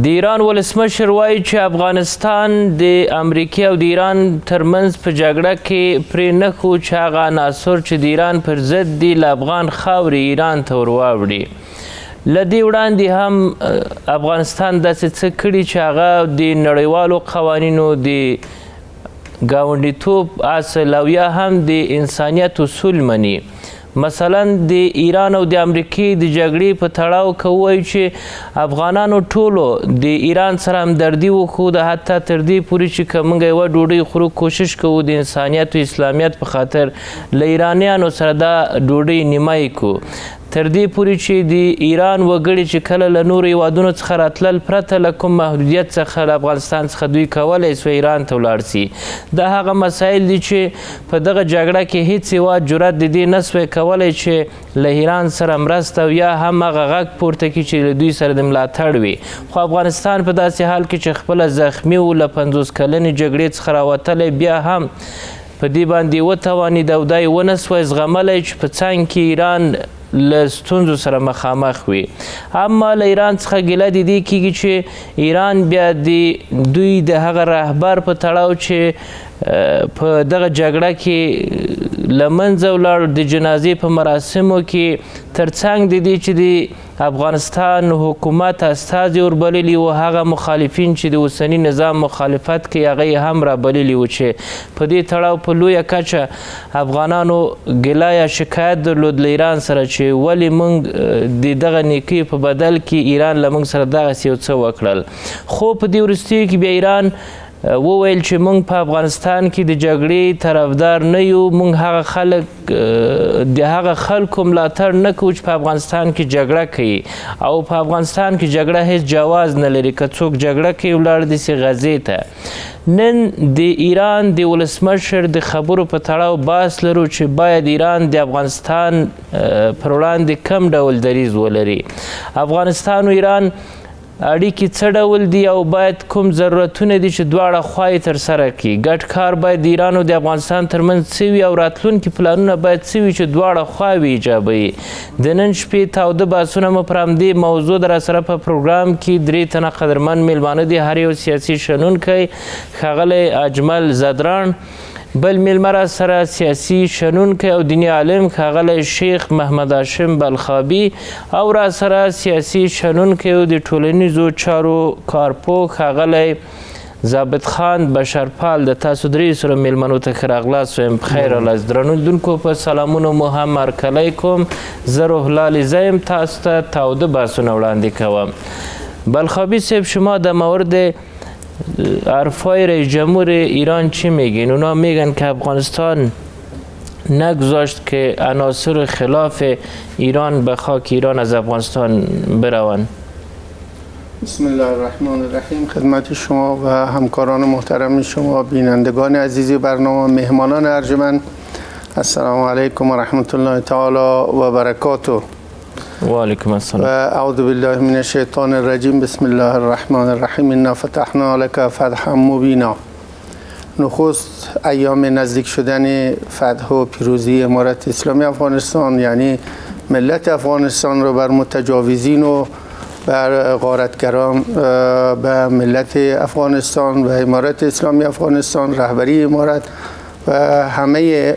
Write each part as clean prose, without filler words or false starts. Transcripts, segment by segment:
د ایران ولسمشر وایي چې افغانستان د امریکې او د ایران ترمنځ په جګړه کې پرې نه ښو چې هغه عناصر چې د ایران پر ضد دي له افغان خاورې ایران ته ور واوړي. له دې وړاندې هم افغانستان داسې څه کړي چې هغه د نړیوالو قوانینو د ګاونډیتوب اصل او یا هم د انسانیت اصول مني. مثلا د ایران او د امریکې د جګړې په تړاو که ووایو چې افغانانو ټولو د ایران سره همدردي وښوده، حتی تر دې پورې چې که موږ یوه ډوډۍ خورو کوشش کوو د انسانیت و اسلامیت په خاطر له ایرانیانو سره دا ډوډۍ نیمایي کړو، تر دې پورې چې د ایران وګړي چې کله له نورو هیوادونو څخه راتلل پرته له کوم محدودیت څخه له افغانستان څخه دوی کولی سوی ایران ته ولاړ سي. دا هغه مسایل دي چې په دغه جګړه کې هیڅ هیواد جرأت د دې نه سوی کولی چې له ایران سره مرسته او یا هم هغه غږ پورته کړي چې له دوی سره د ملاتړ وي. خو افغانستان په داسې حال کې چې خپله زخمي و له 50 کلنې جګړې څخه راوتلی، بیا هم په دې باندې وتوانېد او دا یې ونه سوی زغملی چې په څنګ کې ایران له ستونزو سره مخامخ وي. اما له ایران څخه ګیله د دې کیږي چې ایران بیا د دوی د هغه رهبر په تړاو چې په دغه جګړه کې له منځه ولاړ د جنازې په مراسمو کې ترڅنګ د دې چې د افغانستان حکومت استازي وربللي و، هغه مخالفین چې د اوسني نظام مخالفت کوي هغه یې هم رابللي و چې په دې تړاو په لویه کچه افغانانو ګیله یا شکایت درلود له ایران سره چې ولې موږ د دغه نیکۍ په بدل کې ایران له موږ سره دغسې یو څه وکړل. خو په دې وروستیو کې بیا ایران وویل چې موږ په افغانستان کې د جګړې طرفدار نه یو، موږ هغه خلک د هغه خلکو ملاتړ نه کوو چې په افغانستان کې جګړه کوي او په افغانستان کې جګړه هیڅ جواز نه لري. که څوک جګړه کوي ولاړ دي سي غزې ته. نن د ایران د ولسمشر د خبرو په تړاو بحث لرو چې باید ایران د افغانستان پر وړاندې کم ډول دریځ ولري. افغانستان و ایران اړیکې څه ډول دي او باید کوم ضرورتونه دي چې دواړه خوا یې ترسره کړي. ګډ کار باید د ایران او د افغانستان ترمنځ څه وي او راتلونکي پلانونه باید څه وي چې دواړه خواوې ایجابوي. د نن شپې تاوده بحثونه مو پر همدې موضوع در سره په پروګرام کې 3 تنه قدرمن میلمانه دي. هر یو سیاسي شنونکی ښاغلی اجمل زدران، بل میلمه را سره سیاسي شنونکی او دیني عالم ښاغلی شیخ محمد هاشم بلخابي او را سره سیاسي شنونکی او د ټولنیزو چارو کارپوه ښاغلی ضابط خان بشرپال. د تاسو درې سره میلمنو ته ښه راغلاست وایم. بخیر راغلاست. درنو لیدونکو په سلامونو مو هم هرکلی کوم. زه روح الله لیزه یم، تاسو ته تاوده بحثونه وړاندې کوم. بلخابی صاحب، شما در مورد حرفای رئیس جمهور ایران چی میگین؟ اونا میگن که افغانستان نگذاشت که عناصر خلاف ایران به خاک ایران از افغانستان بروند. بسم الله الرحمن الرحیم. خدمت شما و همکاران محترم شما، بینندگان عزیز برنامه، مهمانان ارجمند، السلام علیکم و رحمت الله تعالی و برکاته. و علیکم السلام. اعوذ بالله من الشیطان الرجیم. بسم الله الرحمن الرحیم. انا فتحنا لك فتحا مبینا. نخست ایام نزدیک شدن فتح و پیروزی امارت اسلامی افغانستان، یعنی ملت افغانستان رو بر متجاوزین و بر غارتگران به ملت افغانستان و امارت اسلامی افغانستان، رهبری امارت و همه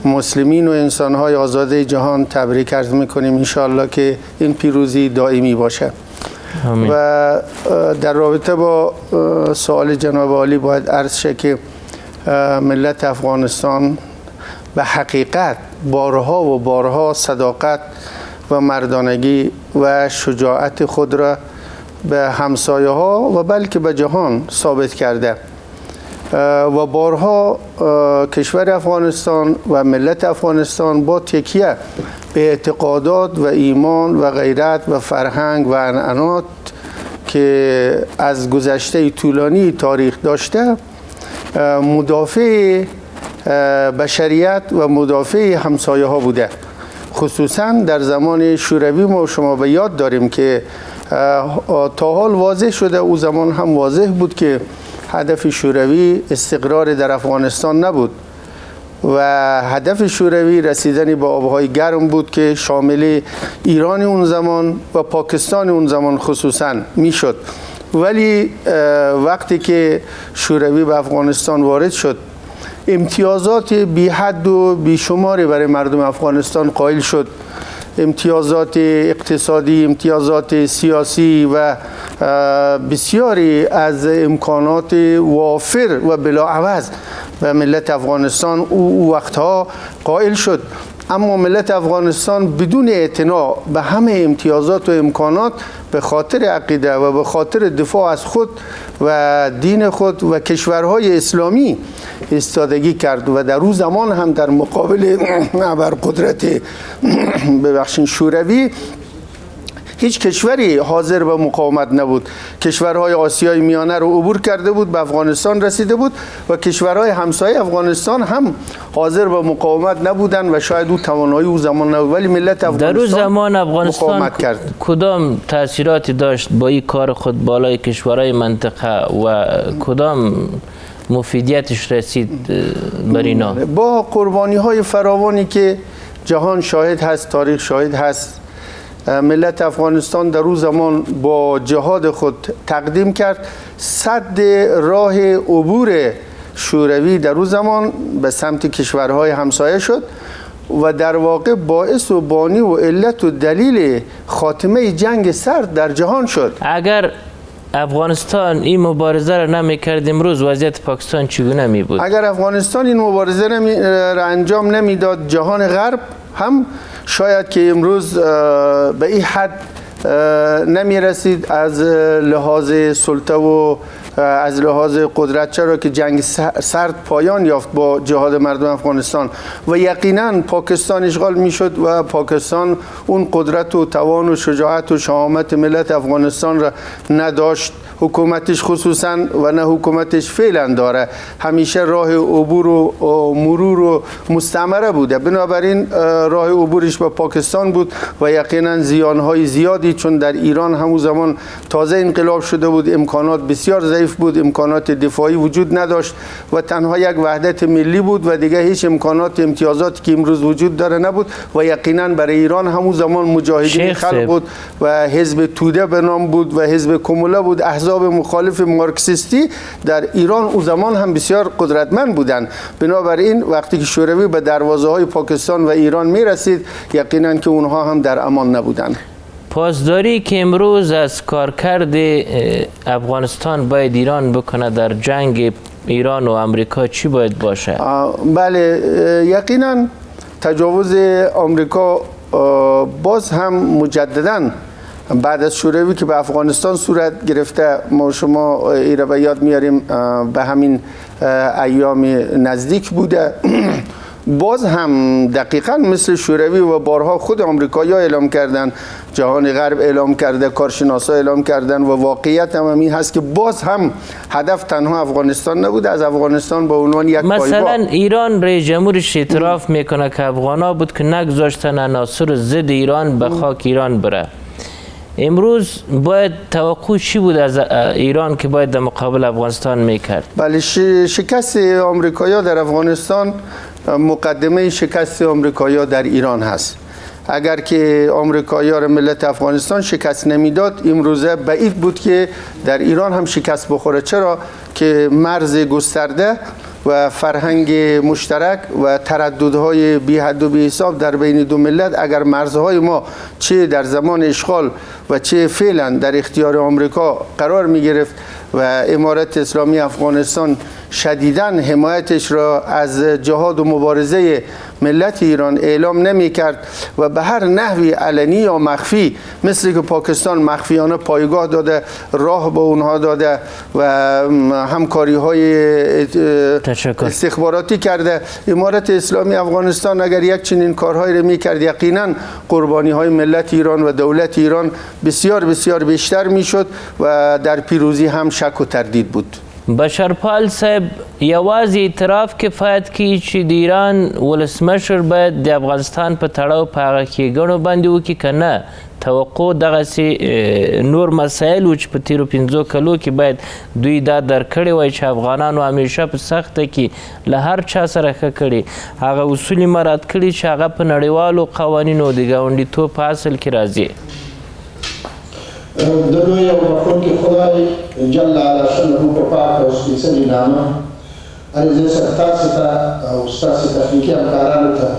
مسلمین و انسان‌های آزاد جهان تبریک عرض می‌کنیم. انشاءالله که این پیروزی دائمی باشه. آمین. و در رابطه با سوال جناب عالی باید عرض شه که ملت افغانستان به حقیقت بارها و بارها صداقت و مردانگی و شجاعت خود را به همسایه ها و بلکه به جهان ثابت کرده و بارها کشور افغانستان و ملت افغانستان با تکیه به اعتقادات و ایمان و غیرت و فرهنگ و عنعنات که از گذشته طولانی تاریخ داشته مدافع بشریت و مدافع همسایه ها بوده. خصوصا در زمان شوروی ما شما به یاد داریم که تا حال واضح شده، او زمان هم واضح بود که هدف شوروی استقرار در افغانستان نبود و هدف شوروی رسیدن به آبهای گرم بود که شامل ایران اون زمان و پاکستان اون زمان خصوصا میشد ولی وقتی که شوروی به افغانستان وارد شد امتیازات بی حد و بی شماری برای مردم افغانستان قائل شد. امتیازات اقتصادی، امتیازات سیاسی و بسیاری از امکانات وافر و بلاعوض به ملت افغانستان او وقتها قائل شد. اما ملت افغانستان بدون اعتنا به همه امتیازات و امکانات به خاطر عقیده و به خاطر دفاع از خود و دین خود و کشورهای اسلامی ایستادگی کرد و در روز زمان هم در مقابل ابرقدرت شوروی هیچ کشوری حاضر به مقاومت نبود. کشورهای آسیای میانه رو عبور کرده بود، به افغانستان رسیده بود و کشورهای همسایه افغانستان هم حاضر به مقاومت نبودن و شاید او توانایی او زمان نبود، ولی ملت افغانستان در اون زمان افغانستان مقاومت کرد. کدام تاثیراتی داشت با این کار خود بالای کشورهای منطقه و کدام مفیدیتش رسید بر اینا؟ با قربانی های فراوانی که جهان شاهد هست، تاریخ شاهد هست، ملت افغانستان در روز زمان با جهاد خود تقدیم کرد. سد راه عبور شوروی در روز زمان به سمت کشورهای همسایه شد و در واقع باعث و بانی و علت و دلیل خاتمه جنگ سرد در جهان شد. اگر افغانستان این مبارزه را نمی‌کرد امروز وضعیت پاکستان چگونه می بود؟ اگر افغانستان این مبارزه را انجام نمیداد جهان غرب هم شاید که امروز به این حد نمی رسید از لحاظ سلطه و از لحاظ قدرت، چرا که جنگ سرد پایان یافت با جهاد مردم افغانستان و یقینا پاکستان اشغال می شد و پاکستان اون قدرت و توان و شجاعت و شهامت ملت افغانستان را نداشت. حکومتش خصوصا و نه حکومتش فعلا داره، همیشه راه عبور و مرور و مستعمره بوده، بنابراین راه عبورش به پاکستان بود و یقینا زیانهای زیادی، چون در ایران همون زمان تازه انقلاب شده بود، امکانات بسیار ضعیف بود، امکانات دفاعی وجود نداشت و تنها یک وحدت ملی بود و دیگه هیچ امکانات امتیازاتی که امروز وجود داره نبود و یقینا برای ایران همون زمان مجاهدین خلق بود و حزب توده به نام بود و حزب کموله بود، احزاب مخالف مارکسیستی در ایران او زمان هم بسیار قدرتمند بودند. بنابراین وقتی که شوروی به دروازه های پاکستان و ایران می رسید یقینا که اونها هم در امان نبودند. پاسداری که امروز از کارکرد افغانستان باید ایران بکنه در جنگ ایران و امریکا چی باید باشه؟ بله، یقینا تجاوز آمریکا باز هم مجدداً بعد از شوروی که به افغانستان صورت گرفته، ما شما ایره به یاد میاریم به همین ایام نزدیک بوده، باز هم دقیقا مثل شوروی و بارها خود آمریکایی‌ها اعلام کردن، جهان غرب اعلام کرده، کارشناسا اعلام کردن و واقعیت هم این هست که باز هم هدف تنها افغانستان نبوده، از افغانستان به عنوان یک پایگاه. مثلا ایران رئیس جمهورش اعتراف میکنه که افغانا بود که نگذاشتن عناصر ضد ایران به خاک ایران بره. امروز باید توقع چی بود از ایران که باید در مقابل افغانستان میکرد؟ بله، شکست آمریکایی‌ها در افغانستان مقدمه شکست آمریکایی‌ها در ایران هست. اگر که آمریکایی‌ها را ملت افغانستان شکست نمیداد امروزه بعید بود که در ایران هم شکست بخوره، چرا که مرز گسترده و فرهنگ مشترک و ترددهای بی حد و بی حساب در بین دو ملت، اگر مرزهای ما چه در زمان اشغال و چه فعلا در اختیار آمریکا قرار می گرفت و امارت اسلامی افغانستان شدیداً حمایتش را از جهاد و مبارزه ملت ایران اعلام نمی کرد و به هر نحوی علنی یا مخفی، مثل که پاکستان مخفیانه پایگاه داده، راه به اونها داده و همکاری های استخباراتی کرده، امارت اسلامی افغانستان اگر یک چنین کارهایی را می کرد یقینا قربانی های ملت ایران و دولت ایران بسیار بسیار بیشتر می شد و در پیروزی هم شک و تردید بود. بشرپال صاحب، یوازې اعتراف کفایت کوي چې د ایران ولسمشر باید د افغانستان په تړاو په هغه ښېګڼو باندې وکړي که نه توقع دغسې نور مسایل و چې په تیرو 5 کلو کې باید دوی دا درک کړی وای چې افغانانو همیشه په سخته کې له هر چا سره ښه کړي، هغه اصول مراعات کړي چې هغه په نړیوالو قوانینو د ګاونډیتوب په اصل کې راځي؟ د لوی او بخښونکي خدای جل علا شأنه په پاک او سپېڅلي نامه عریضې سره تاسې ته او ستاسې تخنیکي همکارانو ته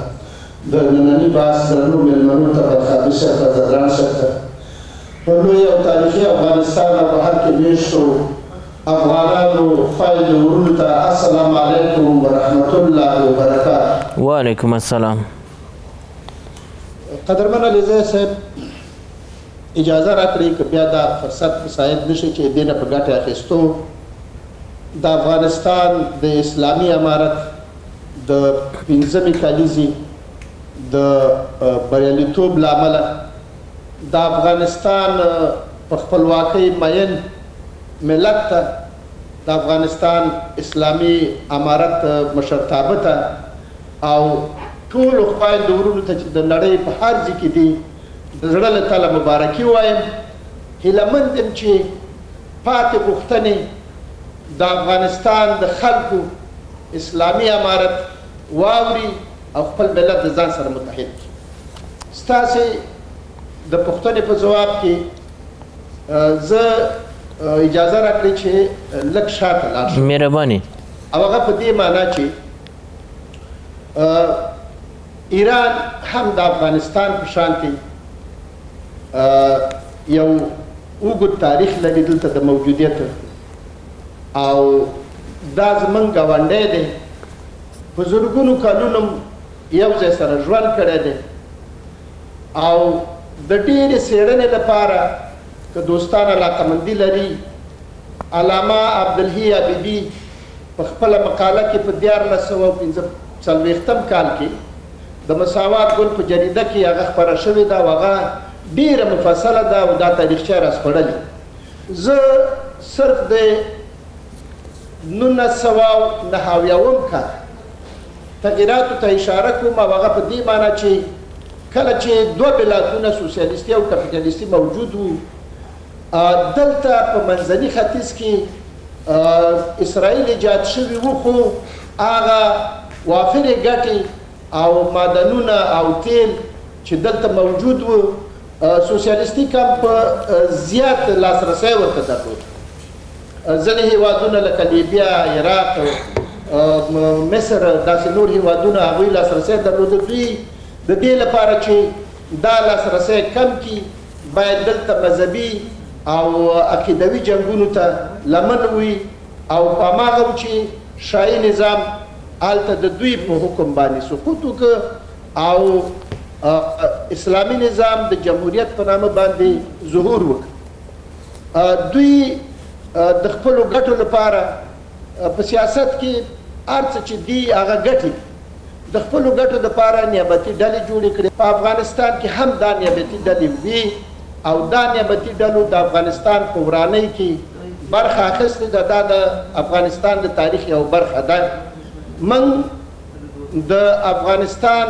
د ننني بحث درنو مېلمنو ته بدخابي صاحب ته زدران صاحب ته په لوی او تاریخي افغانستان او بهر کې میشتو افغانانو خویندو ورونو ته السلام علیکم ورحمت الله وبرکاته. وعلیکم السلام. قدرمن علیزی صاحب اجازه راکړئ که بیا دا فرصت مساعد نشي چې دې نه په ګټه اخیستو د افغانستان د اسلامي امارت د 15مې کلیزې د بریالیتوب له امله د افغانستان په خپلواکۍ مین ملت ته د افغانستان اسلامي امارت مشرتابه ته او ټولو خویندو ورونو ته چې د نړۍ په هر ځای کې دي د زړه له تله مبارکي وایم. هیلهمند یم چې پاتې غوښتنې د افغانستان د خلکو اسلامي امارت واوري او خپل ملت د ځان سره متحد کړي. ستاسې د پوښتنې په ځواب کې زه اجازه راکړئ چې لږ شاته لاړ شم. مهرباني. او هغه په دې معنا چې ایران هم د افغانستان په شانتې یو اوږد تاریخ لري دلته د موجودیت او دا زمونږ ګاونډی دی په زرګونو کلونو یو ځای سره ژوند کړی دی او د ډېرې څېړنې لپاره که دوستان علاقمندي لري علامه عبدالحی حبیبي په خپله مقاله کې په 1445 کال کې د مساوات ګل په جریده کې هغه خپره شوې ده او هغه ډېره مفصله ده او دا تاریخچه یې راسپړلې. زه صرف د 1990 کال تغییراتو ته اشاره کوم او هغه په دې معنی چې کله چې دوه بلاکونه سوسیالیستي او کپیټالیستي موجود وو دلته په منځني ختیځ کې اسرائیل ایجاد شوي وو خو هغه وافرې ګټې او معدنونه او تیل چې دلته موجود وو سوسیالیستي کمپ زیات لاسرسی ورته درلود. ځینې هیوادونه لکه لیبیا، عراق، مصر داسې نور هیوادونه هغوی لاسرسی درلوده. دوی د دې لپاره چې دا لاسرسی کم کړي باید دلته مذهبي او عقیدوي جنګونو ته لمن وي او په هماغه و چې شاهي نظام هلته د دوی په حکم باندې سقوط وکړه او اسلامي نظام د جمهوریت په نامه باندې ظهور وکړ. دوی د خپلو ګټو لپاره په سیاست کې هر څه چې دي هغه ګټې د خپلو ګټو لپاره نیابتي ډلې جوړې کړې. په افغانستان کې هم دا نیابتي ډلې وي او دا نیابتي ډلو د افغانستان په ورانۍ کې برخه اخیستې ده. دا د افغانستان د تاریخ یو برخه ده. من د افغانستان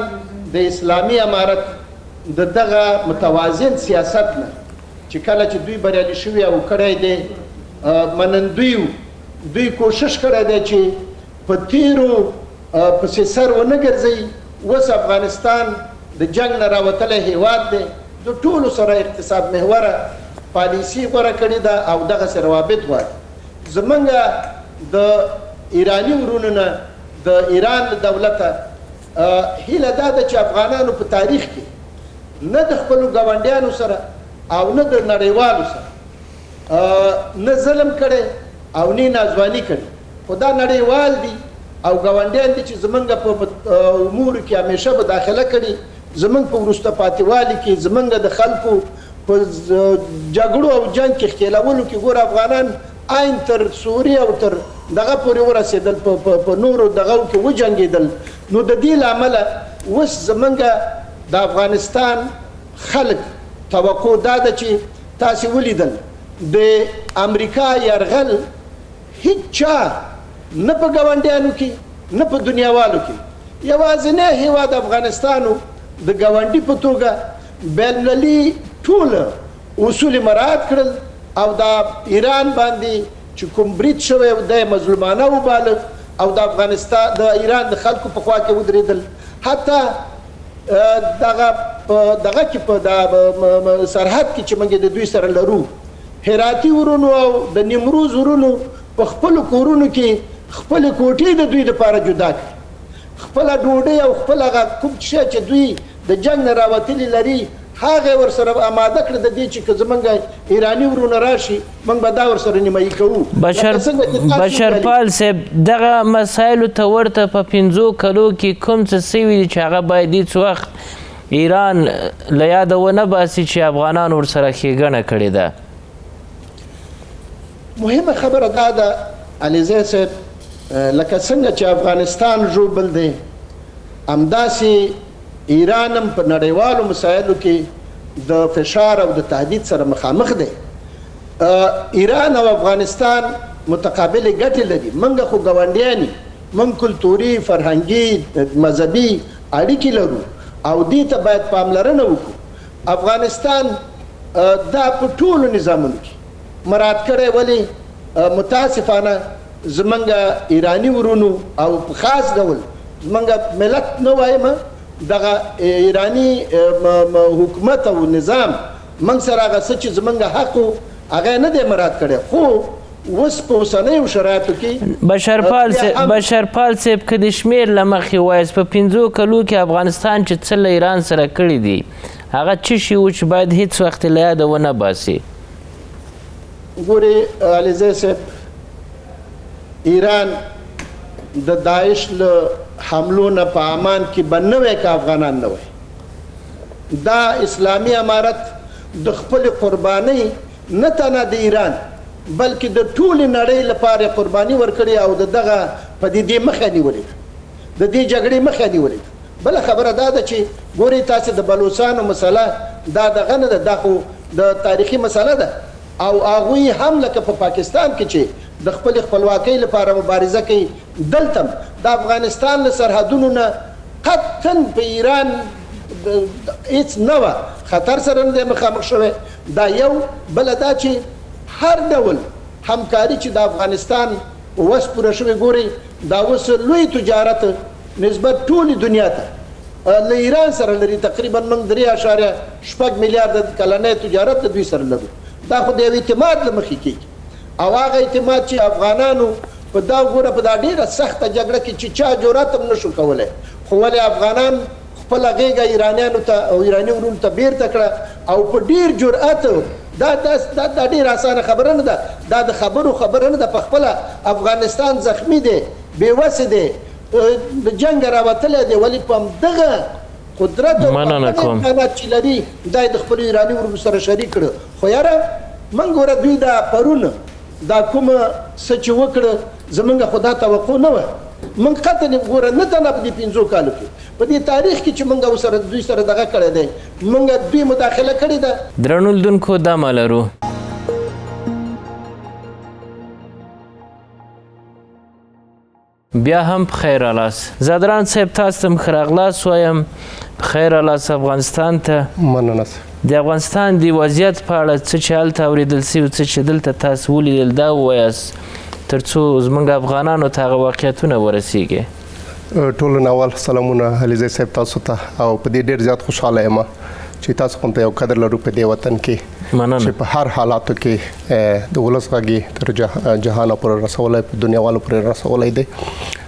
د اسلامي امارت د دغه متوازن سیاست نه چې کله چې دوی بریالي شوي او کړی دی منندوی دوی کوشش کړی دی چې په تیرو پسې سر ونه ګرځوي. اوس افغانستان د جنګ نه راوتلی هیواد دی. د ټولو سره اقتصاد محوره پالیسي غوره کړې ده او دغسې روابط غواړي. زمونږ د ایراني ورونو نه د ایران له دولته هیله دا ده چې افغانانو په تاریخ کې نه د خپلو ګاونډیانو سره او نه د نړیوالو سره نه ظلم کړی او نه نازواني کړې، خو دا نړیوال دي او ګاونډیان دي چې زمونږ په امورو کې همیشه به داخله کړي. زمونږ په وروسته پاتې والي کې زمونږ د خلکو په جګړو او جنګ کې ښکېلولو کې ګوره افغانان عین تر سوریې او تر دغه پورې ورسېدل، په نورو دغو کې وجنګېدل. نو د دې له امله اوس زمونږ د افغانستان خلک توقع دا ده چې تاسې ولیدل د امریکا یرغل هیڅ چا نه په ګاونډیانو کې نه په دنیاوالو کې یوازینی هیواد افغانستانو د ګاونډي په توګه بین المللي ټول اصول مراعات کړل او دا ایران باندې چې کوم برید شوی د مظلومانه وباله او د افغانستان د ایران د خلکو په خوا کې ودرېدل. حتی دغه کې په سرحد کې چې موږ د دوی سره لرو هراتي ورونو او د نیمروز ورونو په خپلو کورونو کې خپلې کوټې د دوی لپاره جدا کړي، خپله ډوډۍ او خپل هغه کوم شی چې دوی د جنګ نه راوتلي لري هغه ورسره آماده کړه د دې چې که زمونږ ایراني ورونه راشي موږ به دا ورسره نیمایي کوو. بشرپال صاحب دغه مسایلو ته ورته په 5 کلو کې کوم څه سوي دي چې هغه باید هېڅ وخت ایران له یاده ونه باسي چې افغانان ورسره ښېګڼه کړې ده؟ مهمه خبره دا ده علیزی صاحب، لکه څنګه چې افغانستان ژوبل دی همداسې ایران هم په نړیوالو مسایلو کې د فشار او د تهدید سره مخامخ دی. ایران او افغانستان متقابلې ګټې لري، موږ خو ګاونډیان یو، موږ کلتوري فرهنګي مذهبي اړیکې لرو او دې ته باید پاملرنه وکړو. افغانستان دا په ټولو نظامونو کې مراعات کړی، ولې متاسفانه زمونږ ایراني ورونو او په خاص ډول زمونږ ملت نه وایم دغه ایرانی حکومت او نظام موږ سره هغه څه چې زمونږ حق و هغه نه دی مراعات کړی، خو اوس په اوسنیو شرایطو کې بشرپال صاحب که د شمېر له مخې وایاست په 5 کلو کې افغانستان چې څه له ایران سره کړي دي هغه څه شي و چې باید هېڅ وخت له یاده ونه باسي؟ ګورې علیزی صاحب، ایران د داعش له حملو نه په امان کې به نه وی که افغانان نه وی. دا اسلامي امارت د خپل قربانۍ نه تنه د ایران بلکې د ټولې نړۍ لپاره قرباني ورکړې او د دغه پدیدې مخه نیولې ده، د دې جګړې مخه نیولې ده. بله خبره دا ده چې ګورئ تاسې د بلوچستانو مسله دا دغه نه ده، دا خو د تاریخي مسله ده او هغوی هم لکه په پاکستان کې چې د خپل خپلواکۍ لپاره مبارزه کوي، دلته د افغانستان له سرحدونو نه قطعا په ایران هیڅ نه وه خطر سره نه دی مخامخ شوی. دا یو. بله دا چې هر ډول همکاري چې د افغانستان اوس پوره شوې، ګورئ دا اوس لوی تجارت نسبت ټولې دنیا ته له ایران سره لري، تقریبا موږ 3.6 میلیارده کلنی تجارت د دوی سره لرو. دا خو د یو اعتماد له مخې کېږي او هغه اعتماد چې افغانانو په دا ګوره په دا ډېره سخته جګړه کې چې چا جرأت هم نشو کولی، خو ولې افغانان خپله غېږه ایرانیانو ته او ایراني ورونو ته بیرته کړه او په ډېر جرأت. دا ډېره اسانه خبره نه ده، دا د خبرو خبره نه ده. په خپله افغانستان زخمی دی، بېوسې دی، د جنګ راوتلی دی، ولې په همدغه قدرت او امکانات چې لري دا یې د خپلو ایراني ورونو سره شریک کړه. خو یاره موږ ګوره دوی دا پرون دا کومه څه چې وکړه زمونږ خو دا توقع نه وه. موږ قطعا ګوره نه تنه په دې 5 کالو کې په دې تاریخ کې چې موږ ورسره دوی سره دغه کړی دی موږ دوی مداخله کړې ده. درنو لیدونکو دمه لرو. بیا هم بخیر راغلاست. زادران صاحب تاسو ته ښه راغلاست وایم. بخیر راغلاست افغانستان ته. مننه. د افغانستان د وضعیت په اړه څه چې هلته اورېدل سوي څه چې دلته تاسو ولیدل دا ووایاست تر څو زموږ افغانانو ته هغه واقعیتونه ورسیږي. ټولو نه اول سلامونه علیزی صاحب تاسو ته او په دې ډېر زیات خوشحاله یم چې تاسو کوم ته یو قدر لرو په دې وطن کې چې په هر حالاتو کې د ولس غږ تر جهان پورې رسولی، په دنیاوالو پورې رسولی دی.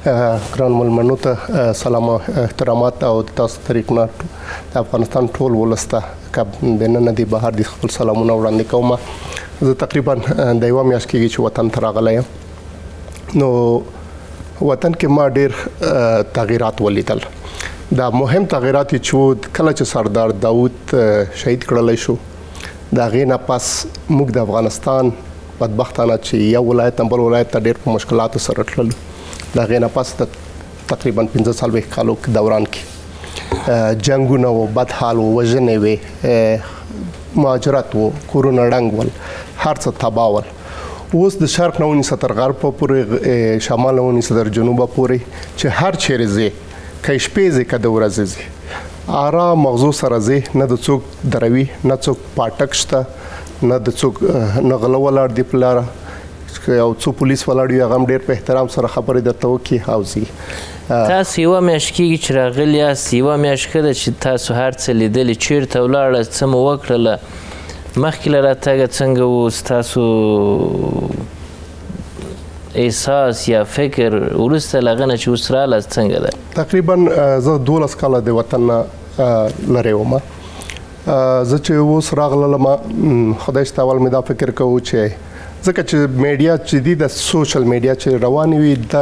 ګران ملمنو ته سلام او احترامات او تاسو طریق نه د افغانستان ټول ولس ته که دننه دی بهر دي خپل سلامونه وړاندې کوم. زه تقریبا د یوه میاشت کېږي چې وطن ته راغلی یم. نو وطن کې ما ډېر تغییرات ولیدل. دا مهم تغییرات چې کله چې سردار داود شهید کړلی شو د هغې نه پس موږ د افغانستان بدبختانه چې یو ولایت نه بل ولایت ته ډېر په مشکلاتو سره تللو. د هغې نه پس د تقریبا 45 کالو دوران کې جنګونه و، بد حال و، وژنې وې، مهاجرت و، کورونه ړنګ ول، هر څه تباه ول. اوس د شرق نه ونیسه تر غرب پورې، شمال نه ونیسه تر جنوبه پورې چې هر چیرې ځې که شپې ځې که د ورځې ځې آرام مغزو سره ځې، نه د څوک دروي، نه څوک پاټک شته، نه د څوک نه غله ولاړ دی په لاره، یو څو پولیس ولاړ وي هغه هم ډېر په احترام سره خبرې درته وکړي او ځي. تاسو یوه میاشت کېږي چې راغلي یاست، یوه میاشت ښه ده چې تاسو هر څه لیدلي، چېرته ولاړه، څه مو وکړله، مخکې له راتګه څنګه و ستاسو احساس یا فکر وروسته له هغه نه چې اوس رالاست څنګه ده؟ تقریبا زه 12 کاله د وطن نه لرې وم. زه چې اوس راغلم خدای شته اول مې دا فکر کوو چې ځکه چې میډیا چې دی د سوشل میډیا چې روانې وي د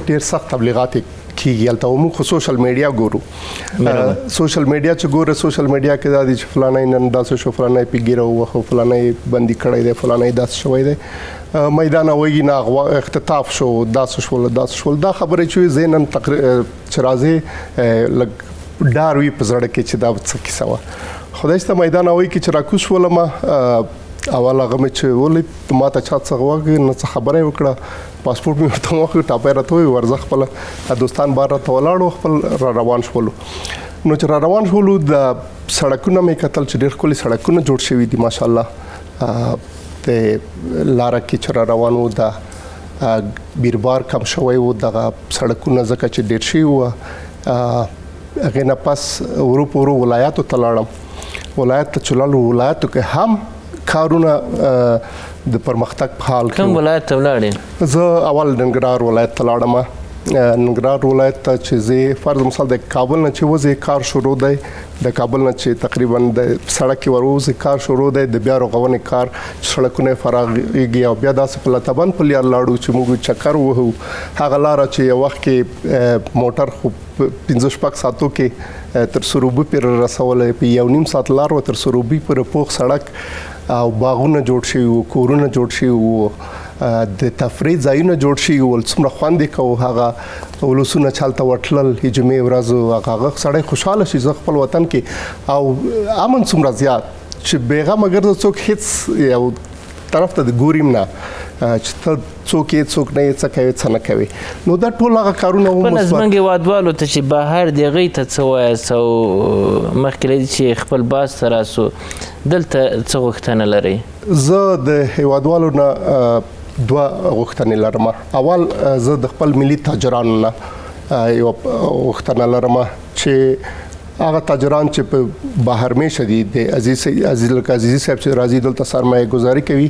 ډېر سخت تبلیغات کیږي. هلته موږ خو سوشل میډیا ګورو. سوشل میډیا چې ګوره سوشل میډیا کې دا دي چې فلانی نن داسې شو، فلانی پې ګیره ووهه، فلانی بندي کړی دی، فلانی داسې شوی دی، میدان وایي نه اختطاف شو، داسې شول. دا خبرې چې زه نن چې راځي لږ ډار وي په زړه کې چې دا څه کیسه وه. خدای شته میدان وایي کې چې راکوز شولم اول هغه مې چې ولید ما ته چا څه وکړه نه څه خبره وکړه، پاسپورټ مې ورته واخیست، ټاپۍ راته وویل ورځه خپله دوستان بار راته ولاړو، خپل را روان شولو. نو چې را روان شولو د سړکونه مې کتل چې ډېر ښکلي سړکونه جوړ شوي دي ماشاءالله. د لاره کې چې را روان وو د بیربار کم شوی وو، دغه سړکونه ځکه چې ډېر شوي وو. هغې نه پس ورو په ورو ولایاتو ته لاړم. ولایت ته چې لاړو ولایاتو کې هم کارونه د پرمختګ په حال کې. کوم ولایت ته ولاړې؟ زه اول ننګرهار ولایت ته لاړم. ننګرهار ولایت ته چې زه فرض مثال د کابل نه چې وځي کار شروع دی، د کابل نه چې تقریبا د سړک وروځي کار شروع دی، د بیا رغونې کار سړکونه فراغيږي او بیا داسې په لاتبند په لار لاړو چې موږ چکر وهو. هغه لاره چې یو وخت کې موټر خو 15 ساعتو کې تر سروبي پر رسولې په 1.5 ساعت لار و تر سروبي پر پوخ سړک او باغونه جوړ شي وو، کورونه جوړ شي وو، د تفریح ځایونه جوړ شي ول. څومره خوند کوو هغه ولسونه چالته وټلل جمعې ورځو هغه سړی خوشاله شي زه خپل وطن کې او امن څومره زیات چې بیغمه ګرځي څوک هیڅ یو طرف ته ګوریم نه چې ته څوک یې څوک نه یې څه کوي څه نه کوي. نو دا ټول هغه کارونه په نظمنګ هېوادوالو ته چې بهر د هغې ته څه وایاست او مخکې له دې چې خپل باز ته راسو دلته څه غوښتنه لرئ؟ زه د هېوادوالو نه دوه غوښتنې لرم. اول زه د خپل ملي تاجرانو نه یو غوښتنه لرم چې هغه تاجران چې په بهر میشه دي د عزیزي صاحب چې راځي دلته سرمایه گذاري کوي،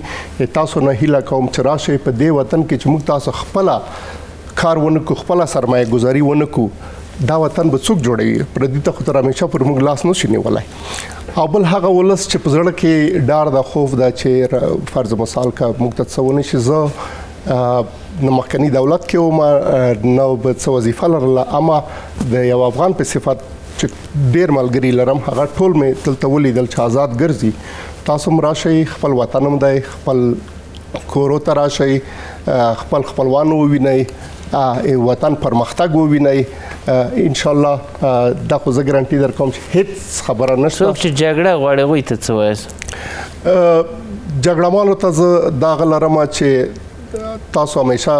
تاسو نه هیله کوم چې راشئ په دې وطن کې چې موږ تاسو خپل کار ونکو، خپل سرمایه گذاري ونکو، دا وطن به څوک جوړوي؟ پردي ته خو تر همیشه پر موږ لاس نشي نیولی. او بل هغه ولس چې په زړه کې ډار د خوف دا چې فرض مثال کا موږ ته څه ونه شي. زه نه مخکنی دولت کې وم نه به څه وظیفه لرله، اما د یو افغان په صفت چې ډېر ملګري لرم هغه ټول مې دلته ولیدل چې آزاد ګرځي. تاسو هم راشئ، خپل وطن هم دی، خپل کورو ته راشئ، خپل خپلوان ووینئ، وطن پرمختګ ووینئ. ان شاء الله دا خو زه ګارانټي درکوم چې هیڅ خبره نشته. څوک چې جګړه غواړي هغوی ته څه وایاست؟ جګړهمالو ته زه دغه لرم چې تاسو همیشه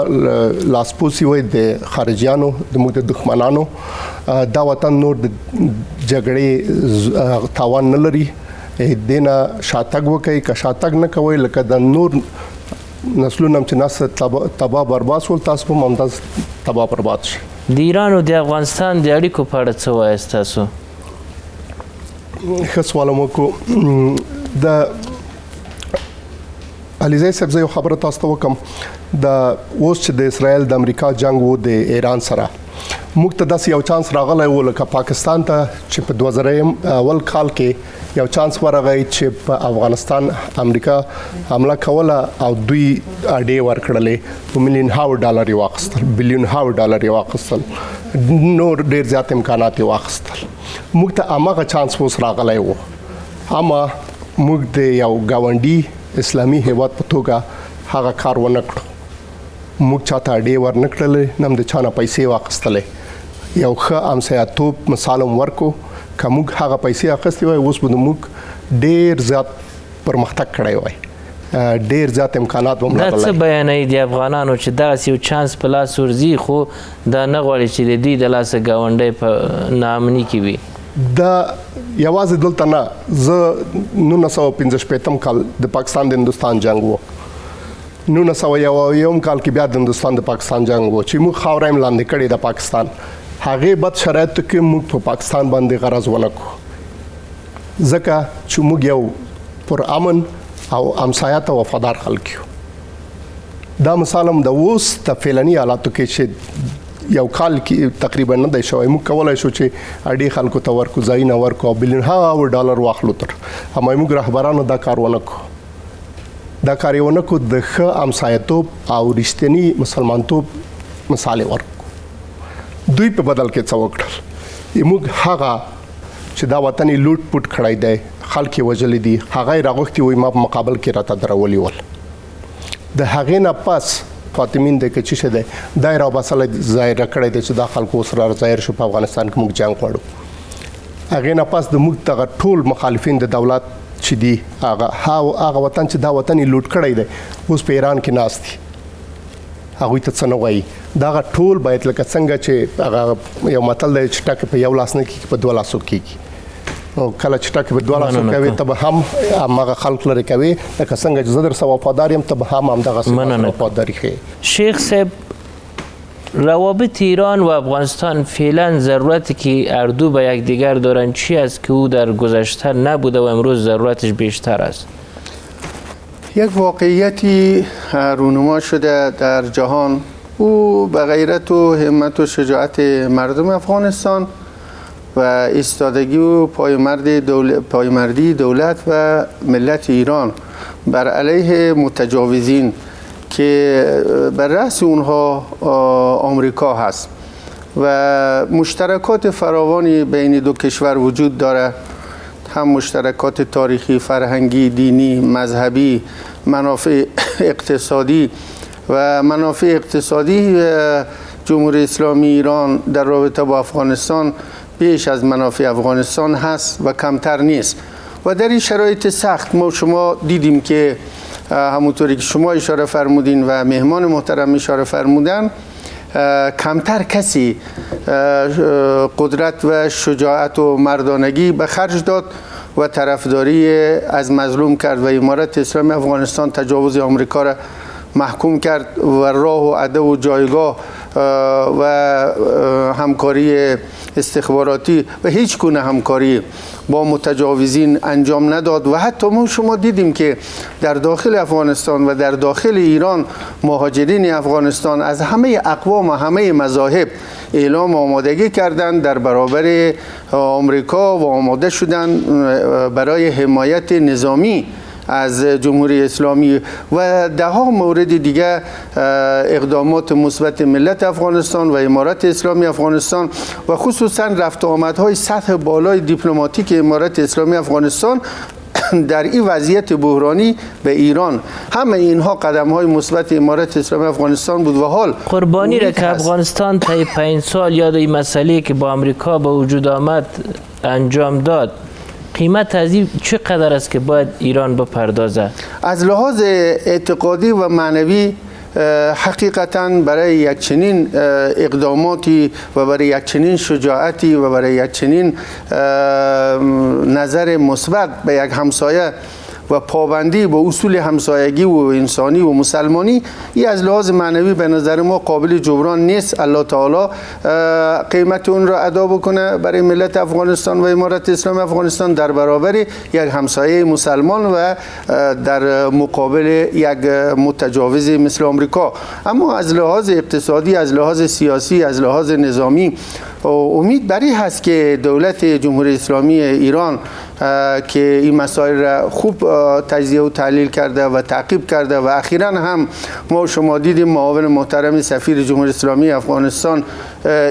لاسپوسی وای د خارجيانو د موږ د دښمنانو. دا وطن نور د جګړې تاوان نه لري، دینه شاتګ وکي که شاتګ نه کوي لکه د نور نسلونو چې ناس تباہ برباد ول، تاسو هم همداس تباہ برباد شي. د ایران او د افغانستان د اړیکو په اړه څه وایاست تاسو؟ ښه سوال مو کو. د علیزی صاحب زه یو خبره تاسو ته وکم. د اوس چې د اسرائیل د امریکا جنگ وو د ایران سره، موږ ته داسې یو چانس راغلی و لکه پاکستان ته چې په 2000 اول کال کې یو چانس ورغی چې په افغانستان امریکا حمله کوله او دوی اډې ورکړلې په $1,000,000 یې واخیستل، $1,000,000,000 یې واخیستل، نور ډېر زیات امکانات یې واخیستل. موږ ته هماغه چانس اوس راغلی و، اما موږ د یو ګاونډي اسلامي هیواد په توګه هغه کار ونه کړو. موږ چاته اډې ورنکړلې، نه هم د چا نه پیسې واخیستلې. یو ښه همسایه‌توب مثال هم ورکو. که موږ هغه پیسې اخیستې وای اوس به موږ ډېر زیات پرمختګ کړی وای، ډېر زیات امکانات به دا څه بیانوي د افغانانو چې داسې یو چانس په لاس ورځي خو دا نه غواړي چې د دوی د لاسه ګاونډی په ناامني کې وي؟ دا یوازې دلته نه. زه 1965 کال د پاکستان د هندوستان جنگ وو، 1901 کال کې بیا د هندوستان د پاکستان جنگ وو چې موږ خاوره هم لاندې کړې د پاکستان. هغې بد شرایطو کې موږ په پاکستان باندې غرض ونه کړو، ځکه چې موږ یو پر امن او همسایه ته وفادار خلک یو. دا مثال هم د اوس د فعلني حالاتو کې چې یو کال کې تقریبا نه دی شوی، موږ کولی شو چې اډې خلکو ته ورکو، ځایونه ورکو او بلینها ډالر واخلو تر، اما موږ رهبرانو دا کار ونه کړو. دا کار یې ونه کړو، د ښه همسایه‌توب او رښتیني مسلمانتوب مثال یې ورکړو. دوی په بدل کې څه وکړل؟ موږ هغه چې دا وطن یې لوټ پوټ کړی دی، خلک یې وژلي دي، هغه یې راغوښتي وي ما په مقابل کې راته درولي ول. د هغې نه پس فاطمین دی که چې دی دا یې راباسلی ظاهره کړی دی چې دا خلکو اوس را ظاهر شو په افغانستان کې موږ جنګ غواړو. هغې نه پس د موږ دغه ټول مخالفین د دولت چې دي هغه وطن چې دا وطن یې لوټ کړی دی اوس په ایران کې ناست دي، هغوی ته څه نه وایي. دغه ټول باید لکه څنګه چې هغه یو متل دی چې ټکې په یو لاس نه کېږي په دوه لاسو کېږي. کله چې ټکې په دوه لاسو کوي ته به هم همغه خلک لرې کوي، لکه څنګه چې زه در سره وفادار یم ته به هم همدغسې وفاداري ښیې. شیخ صاحب، روابط ایران و افغانستان فعلا ضرورتی که هر دو به یکدیگر دارند چی است که او در گذشته نبوده و امروز ضرورتش بیشتر است؟ یک واقعیتی رونما شده در جهان، او به غیرت و همت و شجاعت مردم افغانستان و ایستادگی و پایمردی دولت و ملت ایران بر علیه متجاوزین که بر رأس اونها آمریکا هست و مشترکات فراوانی بین دو کشور وجود داره، هم مشترکات تاریخی، فرهنگی، دینی، مذهبی، منافع اقتصادی و منافع اقتصادی جمهوری اسلامی ایران در رابطه با افغانستان بیش از منافع افغانستان هست و کمتر نیست. و در این شرایط سخت ما شما دیدیم که همونطوری که شما اشاره فرمودین و مهمان محترم اشاره فرمودن، کمتر کسی قدرت و شجاعت و مردانگی به خرج داد و طرفداری از مظلوم کرد و امارت اسلامی افغانستان تجاوز آمریکا را محکوم کرد و راه و ادا و جایگاه و همکاری استخباراتی و هیچ گونه همکاری با متجاوزین انجام نداد. و حتی ما شما دیدیم که در داخل افغانستان و در داخل ایران مهاجرین افغانستان از همه اقوام و همه مذاهب اعلام آمادگی کردند در برابر آمریکا و آماده شدند برای حمایت نظامی از جمهوری اسلامی و ده ها مورد دیگه اقدامات مثبت ملت افغانستان و امارت اسلامی افغانستان و خصوصا رفت آمدهای سطح بالای دیپلماتیک امارت اسلامی افغانستان در این وضعیت بحرانی به ایران، همه اینها قدم های مثبت امارت اسلامی افغانستان بود. و حال قربانی را که افغانستان طی 5 سال یاد این مسئله که با امریکا به وجود آمد انجام داد، قیمت از این چقدر است که باید ایران بپردازه؟ از لحاظ اعتقادی و معنوی حقیقتاً برای یک چنین اقداماتی و برای یک چنین شجاعتی و برای یک چنین نظر مثبت به یک همسایه و پابندی به اصول همسایگی و انسانی و مسلمانی، این از لحاظ معنوی به نظر ما قابل جبران نیست. الله تعالی قیمت اون را ادا بکنه برای ملت افغانستان و امارت اسلامی افغانستان در برابر یک همسایه مسلمان و در مقابل یک متجاوز مثل آمریکا. اما از لحاظ اقتصادی، از لحاظ سیاسی، از لحاظ نظامی امید بر این هست که دولت جمهوری اسلامی ایران که این مسائل را خوب تجزیه و تحلیل کرده و تعقیب کرده و اخیراً هم ما شما دیدیم معاون محترم سفیر جمهوری اسلامی افغانستان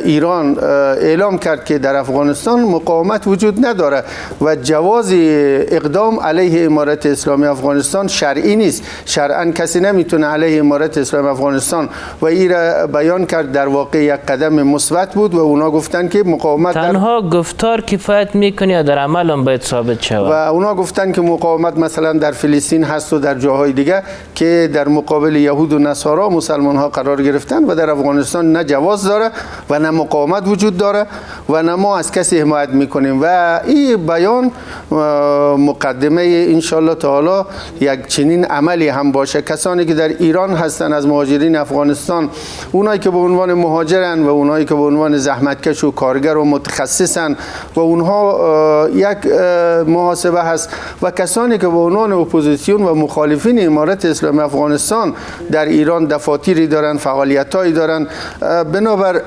ایران اعلام کرد که در افغانستان مقاومت وجود نداره و جواز اقدام علیه امارت اسلامی افغانستان شرعی نیست. شرعاً کسی نمیتونه علیه امارت اسلامی افغانستان و این را بیان کرد. در واقع یک قدم مثبت بود و اونا گفتن که مقاومت تنها گفتار کفایت میکنه یا در عمل هم باید ثابت شود؟ و اونا گفتن که مقاومت مثلا در فلسطین هست و در جاهای دیگه که در مقابل یهود و نصارا مسلمان ها قرار گرفتن و در افغانستان نه جواز داره و نه مقاومت وجود داره و نه ما از کسی حمایت میکنیم. و این بیان مقدمه انشالله تعالی یک چنین عملی هم باشه. کسانی که در ایران هستن از مهاجرین افغانستان، اونایی که به عنوان مهاجرن و اونایی که به عنوان زحمتکش و کارگر و متخصصن و اونها یک محاسبه هست و کسانی که به عنوان اپوزیسیون و مخالفین امارت اسلامی افغانستان در ایران دفاتری دارن، فعالیتایی دارن، بنابر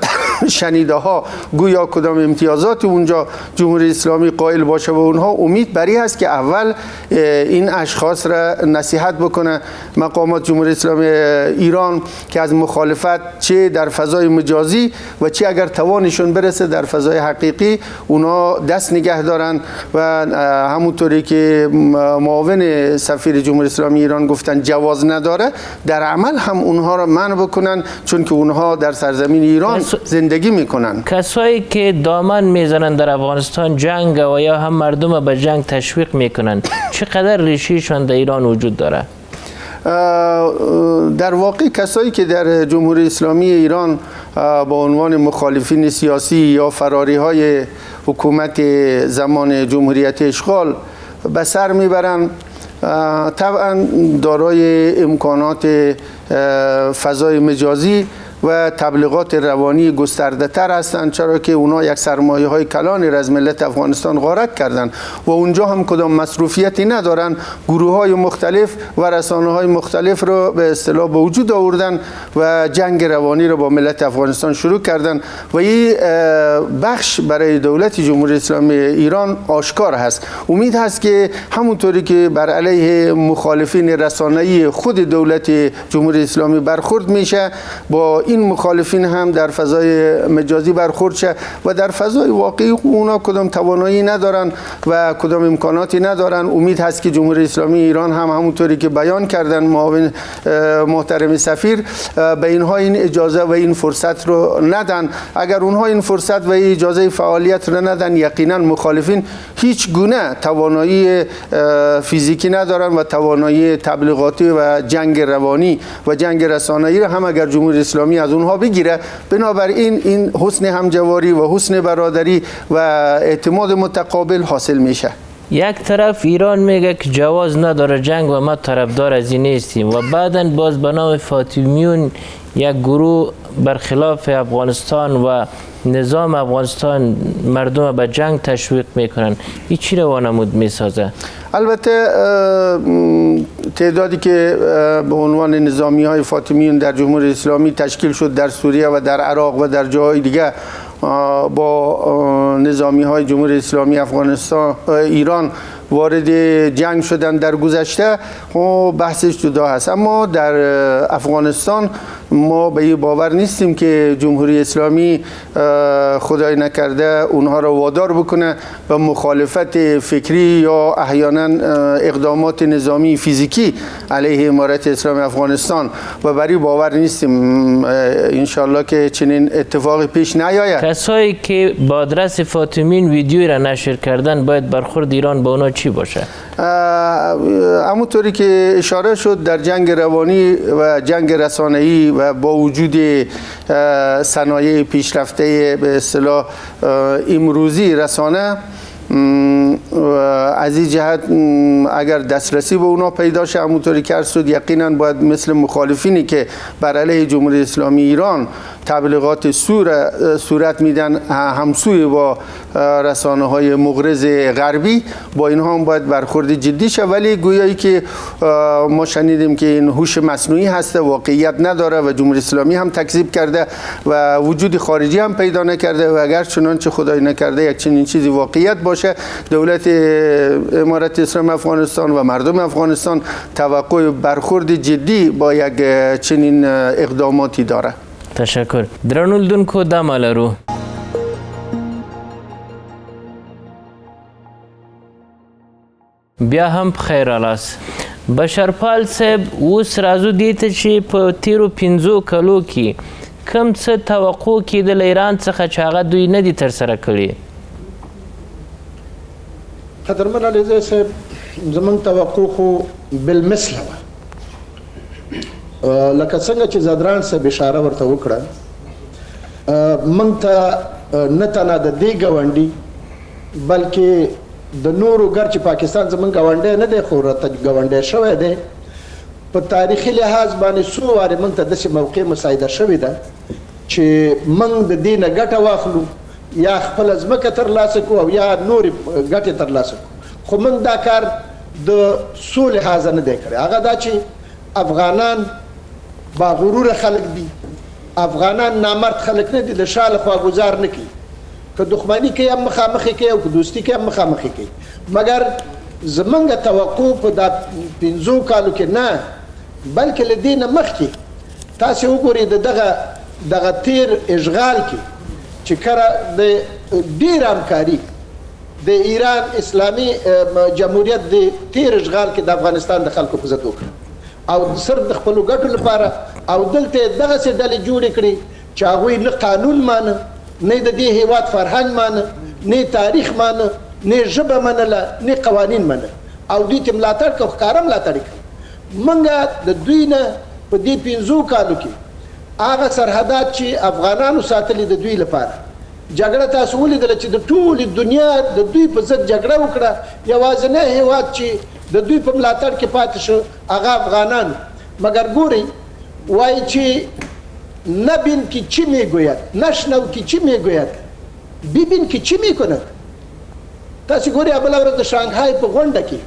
شنیده ها گویا کدام امتیازات اونجا جمهوری اسلامی قائل باشه و اونها امید بری هست که اول این اشخاص را نصیحت بکنه مقامات جمهوری اسلامی ایران که از مخالفت چه در فضای مجازی و چه اگر توانشون برسه در فضای حقیقی اونا دست نگه دارن و همونطوری که معاون سفیر جمهوری اسلامی ایران گفتن جواز نداره در عمل هم اونها را منع بکنن چون که اونها در سرزمین ایران زندگی میکنن. کسایی که دامن میزنن در افغانستان جنگ و یا هم مردم به جنگ تشویق میکنن چقدر ریشهشان در ایران وجود داره؟ در واقع کسایی که در جمهوری اسلامی ایران با عنوان مخالفین سیاسی یا فراری های حکومت زمان جمهوریت اشغال به سر میبرن طبعا دارای امکانات فضای مجازی و تبلیغات روانی گسترده تر هستند چرا که اونا یک سرمایه های کلانی را از ملت افغانستان غارت کردن و اونجا هم کدام مصروفیتی ندارن. گروه های مختلف و رسانه های مختلف را به اصطلاح به وجود آوردن و جنگ روانی را با ملت افغانستان شروع کردن و این بخش برای دولت جمهوری اسلامی ایران آشکار هست. امید هست که همونطوری که بر علیه مخالفین رسانه‌ای خود دولت جمهوری اسلامی برخورد میشه با این مخالفین هم در فضای مجازی برخورد شه و در فضای واقعی اونا کدام توانایی ندارن و کدام امکاناتی ندارن. امید هست که جمهوری اسلامی ایران هم همونطوری که بیان کردن معاون محترم سفیر به اینها این اجازه و این فرصت رو ندن. اگر اونها این فرصت و اجازه فعالیت رو ندن یقینا مخالفین هیچ گونه توانایی فیزیکی ندارن و توانایی تبلیغاتی و جنگ روانی و جنگ رسانه‌ای رو هم اگر جمهوری اسلامی از اونها بگیره بنابراین این حسن همجواری و حسن برادری و اعتماد متقابل حاصل میشه. یک طرف ایران میگه که جواز نداره جنگ و ما طرفدار از این نیستیم و بعداً باز به نام فاطمیون یک گروه برخلاف افغانستان و نظام افغانستان مردم به جنگ تشویق میکنن. این چی رو وانمود میسازه؟ البته تعدادی که به عنوان نظامی های فاطمیون در جمهوری اسلامی تشکیل شد در سوریه و در عراق و در جاهای دیگه با نظامی های جمهوری اسلامی افغانستان ایران وارد جنگ شدن در گذشته و بحثش جدا هست. اما در افغانستان ما به این باور نیستیم که جمهوری اسلامی خدای نکرده اونها را وادار بکنه و مخالفت فکری یا احیانا اقدامات نظامی فیزیکی علیه امارت اسلامی افغانستان و بر این باور نیستیم. انشالله که چنین اتفاقی پیش نیاید. کسایی که با آدرس فاطمیین ویدیویی را نشر کردن باید برخورد ایران با اونا چی باشه؟ همونطوری که اشاره شد در جنگ روانی و جنگ رسانه‌ای و با وجود صنایع پیشرفته به اصطلاح امروزی رسانه از این جهت اگر دسترسی به اونا پیدا شه همونطوری که عرض شد یقینا باید مثل مخالفینی که بر علیه جمهوری اسلامی ایران تبلیغات صورت میدن همسوی با رسانه های مغرض غربی با اینها هم باید برخورد جدی شه. ولی گویایی که ما شنیدیم که این هوش مصنوعی هسته واقعیت نداره و جمهوری اسلامی هم تکذیب کرده و وجود خارجی هم پیدا نکرده و اگر چنانچه خدای نکرده یک چنین چیزی واقعیت باشه دولت امارت اسلامی افغانستان و مردم افغانستان توقع برخورد جدی با یک چنین اقداماتی داره. تشکر. درنو لیدونکو دا مالرو بیا هم بخیر راست. بشرپال صاحب اوس راځو دې ته چې په تیرو 5 کلو کې کوم څه توقع کېدل ایران څخه چې هغه دوی نه دي ترسره کړي؟ قدرمن علیزی صاحب زمونږ توقع خو بالمثله وه لکه څنګه چې زدران صاحب اشاره ورته وکړه موږ ته نه تنه د دې ګاونډي بلکې د نورو ګر چې پاکستان زمونږ ګاونډی نه دی خو راته ګاونډی شوی دی په تاریخي لحاظ باندې څو وارې موږ ته داسې موقع مساعده شوې ده چې موږ د دې نه ګټه واخلو یا خپله ځمکه ترلاسه کړو او یا نورې ګټې ترلاسه کړو. خو موږ دا کار د څو لحاظه نه دی کړی. هغه دا چې افغانان باغروره خلک دي، افغانان نامرد خلک نه دي، د شا لخوا ګزار نه کوي، که دښمني کوي هم مخامخې کوي او که دوستي کوي هم مخامخې کوي. مګر زمونږ توقع په دا 5 کالو کې نه، بلکې له دې نه مخکې تاسې وګورئ د دغه تیر اشغال کې چې کله د ډېر همکاري د ایران اسلامي جمهوریت د تیر اشغال کې د افغانستان د خلکو په ضد وکړه او صرف د خپلو ګټو لپاره، او دلته یې دغسې ډلې جوړې کړي چې هغوی نه قانون مانه، نه د دې هیواد فرهنګ مانه، نه تاریخ مانه، نه ژبه منله، نه قوانین منله، او دوی ته ملاتړ کوي، ښکاره ملاتړ کوي. موږ د دوی نه په دې 5 کالو کې هغه سرحدات چې افغانانو ساتلي د دوی لپاره، جګړه تاسو ولیدله چې د ټولې دنیا د دوی په ضد جګړه وکړه، یوازینی هیواد چې د دوی په ملاتړ کې پاتې شو هغه افغانان. مګر ګورئ وایي چې نبین کی چی میگوید، نشنو کی چی میگوید، ببین کی چی میکند. تاسو ګورئ بله ورځ د شانګهای په غونډه کې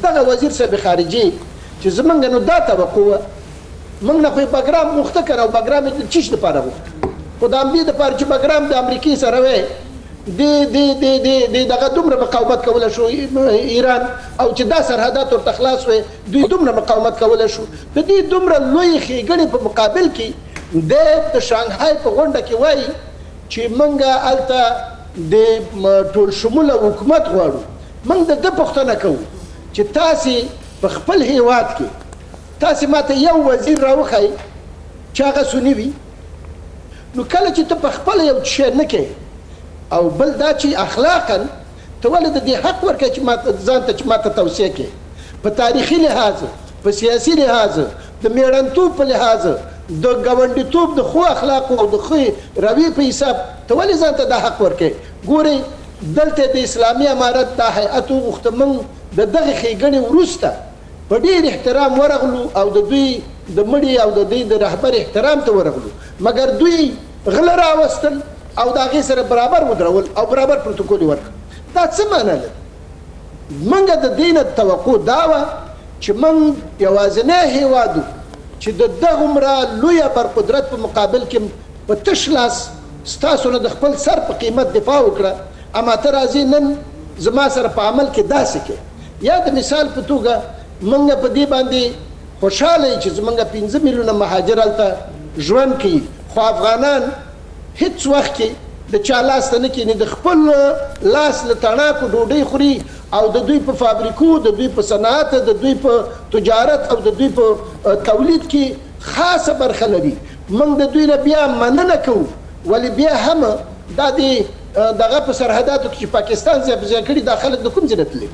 دغه وزیر صاحب خارجي چې زمونږ نو دا توقع وه، موږ نه خو یې بګرام غوښته که نه، او بګرام یې د چیش دپاره غوښته، خو د همدې دپاره چې بګرام د امریکې سره وی دغه دومره مقاومت کولی شو ایران، او چې دا سرحدات ورته خلاص وی دوی دومره مقاومت کولی شو. د دې دومره لوی ښېګڼې په مقابل کې د شانګهای په غونډه کې وایي چې موږ هلته د ټول شموله حکومت غواړو. موږ د ده پوښتنه کوو چې تاسې په خپل هیواد کې تاسې ماته یو وزیر راوښایي چې هغه سني وي، نو کله چې ته په خپله یو شی نه کوې، او بل دا چې اخلاقا ته ولې د دې حق ورکوې چې ځان ته چې ماته توصیه کوې، په تاریخي لحاظ، په سیاسي لحاظ، د میړنتوب په لحاظ، د ګاونډیتوب د ښو اخلاقو او د ښې رویې په حساب ته ولې ځان ته دا حق ورکوې. ګورئ دلته د اسلامي امارت دا هیئت وغوښته، موږ د دغې ښېګڼې وروسته په ډېر احترام ورغلو او د دوی د مړي او د دوی د رهبر احترام ته ورغلو، مګر دوی غله راوستل او د هغې سره برابر ودرول او برابر پروتوکول یې ورکړ. دا څه معنی لري؟ موږ د دې نه توقع دا وه چې موږ یوازینی هیواد و چې د دغومره لویه برقدرت په مقابل کې په تش لاس ستاسو نه د خپل سر په قیمت دفاع وکړه. اما ته راځې نن زما سره په عمل کې داسې کې، یا د مثال په توګه موږ په دې باندې خوشحاله یو چې زموږ 5 میلیونه مهاجر هلته ژوند کوي، خو افغانان هیڅ وخت کې د چا لاس ته نه کښېني، د خپل لاس له تڼاکو ډوډۍ خوري، او د دوی په فابریکو، د دوی په صنعت، د دوی په تجارت او د دوی په تولید کې خاصه برخه لري. موږ د دوی نه بیا مننه کوو، ولې بیا هم دا د دغه په سرحداتو کې چې پاکستان ځای کړي دا خلک د کوم ځای نه تللي.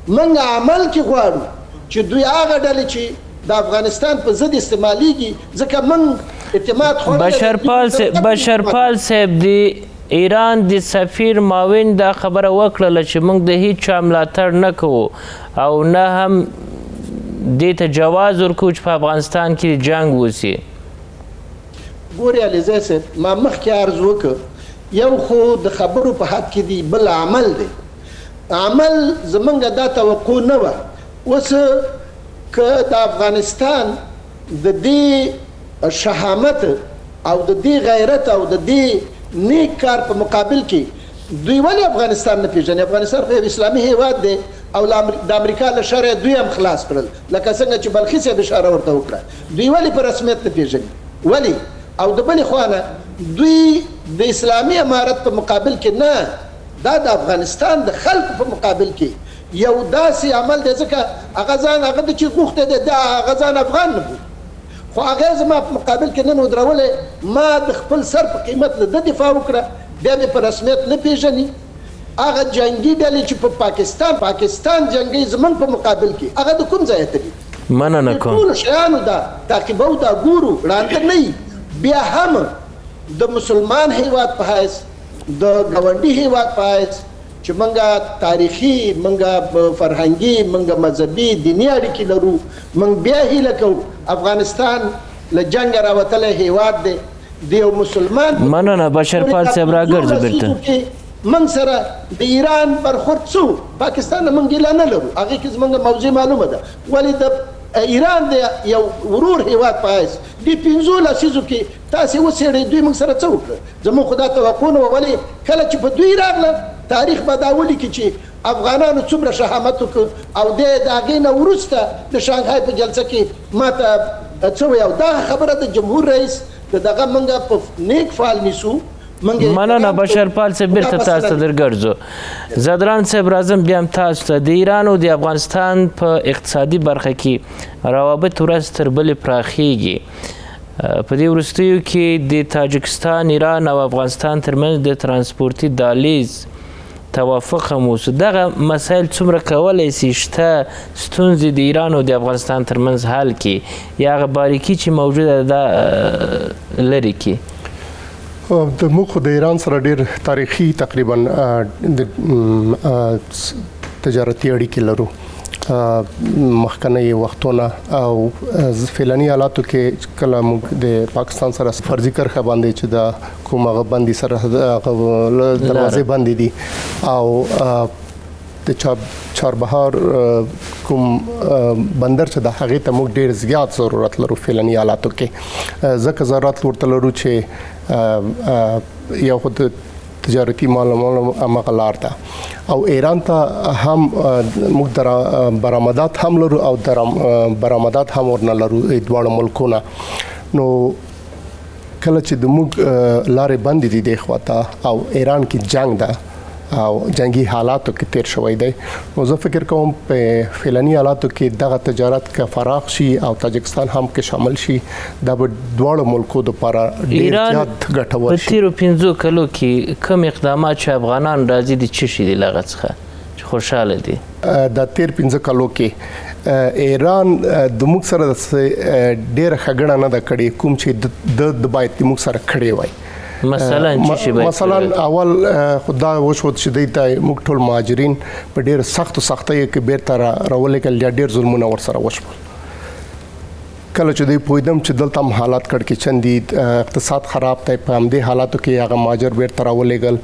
موږ عمل کې غواړو چې دوی هغه ډلې چې د افغانستان په ضد استعمالیږي، ځکه موږ اعتماد بشرپال صاحب د ایران د سفیر معاون دا خبره وکړله چې موږ د هیڅ چا ملاتړ نه کوو او نه هم دې ته جواز ورکوو چې په افغانستان کې جنګ وسي. ګورې علیزی صاحب، ما مخکې عرض وکړ یو خو د خبرو په حد کې دی، بل عمل دی. عمل زمونږ دا توقع نه وه. اوس که د افغانستان د دې شهامت او د دې غیرت او د دې نیک کار په مقابل کې دوی ولې افغانستان نه پیژني؟ افغانستان خو یو اسلامي هیواد دی او د امریکا له شره دوی هم خلاص کړل، لکه څنګه چې بلخي صاحب اشاره ورته وکړه. دوی ولې په رسمیت نه پیژني؟ ولې؟ او د بلې خوا نه دوی د اسلامي امارت په مقابل کې نه، دا د افغانستان د خلکو په مقابل کې یو داسې عمل دی، ځکه هغه ځان هغه د چې غوښتی دی دا هغه ځان افغان نه بولي، خو هغه زما په مقابل کې نن ودرولی، ما د خپل سر په قیمت له ده دفاع وکړه، بیا مې په رسمیت نه پیژني. هغه جنګي ډلې چې په پاکستان جنګي زمونږ په مقابل کې هغه د کوم ځایه تلي؟ مننه کوم. ټولو شیانو دا تعقیبو، دا ګورو، ړانده نه یي. بیا هم د مسلمان هیواد په حیث، د ګاونډي هیواد په حیث چې موږ تاریخي، موږ فرهنګي، موږ مذهبي، دیني اړیکې لرو، موږ بیا هیله کوو افغانستان له جنګه راوتلی هیواد دی، د یو مسلمان مننه بشرپال صاحب راګرځو بیرته من سره د ایران برخورد څه پاکستان نه موږ ګیله نه لرو هغې کې زموږ موضوع معلومه ده ولې د ایران د یو ورور هیواد په حیث دې 15 لسیزو کې تاسې وڅېړئ دوی موږ سره څه وکړه زموږ خو دا توقع نه وه ولې کله چې په دوی راغله تاریخ به دا ولیکي چې افغانانو څومره شهامت وکړ او د هغې نه وروسته د شانګهای په جلسه کې ما ته څه وایي او دا خبره د جمهور رئیس د دغه موږ په نیک فعال نیسو مننه بشرپال صاحب بیرته تاسو ته درګرځو زدران صاحب راځم بیا هم تاسو ته د ایران او د افغانستان په اقتصادي برخه کې روابط ورځ تر بلې پراخیږي په دې وروستیو کې د تاجکستان ایران او افغانستان ترمنځ د ترانسپورتي دهلیز توافق هم وسو دغه مسایل څومره کولی شي شته ستونزې د ایران او د افغانستان ترمنځ حل کړي یا هغه باریکي چې موجوده ده لرې کړي د موږ د ایران سره ډېر تاریخي تقریبا تجارتي اړیکې لرو مخکنی وختونه او فعلاني حالاتو کې کله موږ د پاکستان سره فرضي کرښه باندې چې د کوم هغه بندي سره دروازې بندې دي او د چاربهار کوم بندر چې د هغې ته موږ ډېر زیات ضرورت لرو فعلاني حالاتو کې ځکه ضرورت ورته لرو چې یو خو د تجارتي مالامالو همغه لار ده او ایران ته هم موږ برآمدات هم لرو او برآمدات هم ورنه لرو دواړو ملکونه نو کله چې د موږ لارې بندې دي دې خواته او ایران کې جنگ ده او جنگي حالاتو کې تیر شوی دی نو زه فکر کوم په فعلاني حالاتو کې دغه تجارت که فراخ شي او تاجکستان هم کې شامل شي دا به دواړو ملکو لپاره ډېر زیات ګټور شي په تیرو 15 کلو کې کوم اقدامات چې افغانان راځي دي څه شي دي له هغه څخه چې خوشحاله دي د تیر 15 کلو کې ایران د موږ سره ډېره ښه نه ده کړې کوم چې د باید موږ سره کړې وای مثلا اول خدا وشو چې د موږ ټول مهاجرین په ډېر سختۍ کې بیرته راولېږل یا ډېر ظلمونه ورسره وشول کله چې دوی پوهېدم چې دلته هم حالات کړکېچن دي اقتصاد خراب دی په همدې حالاتو کې هغه مهاجر بیرته راولېږل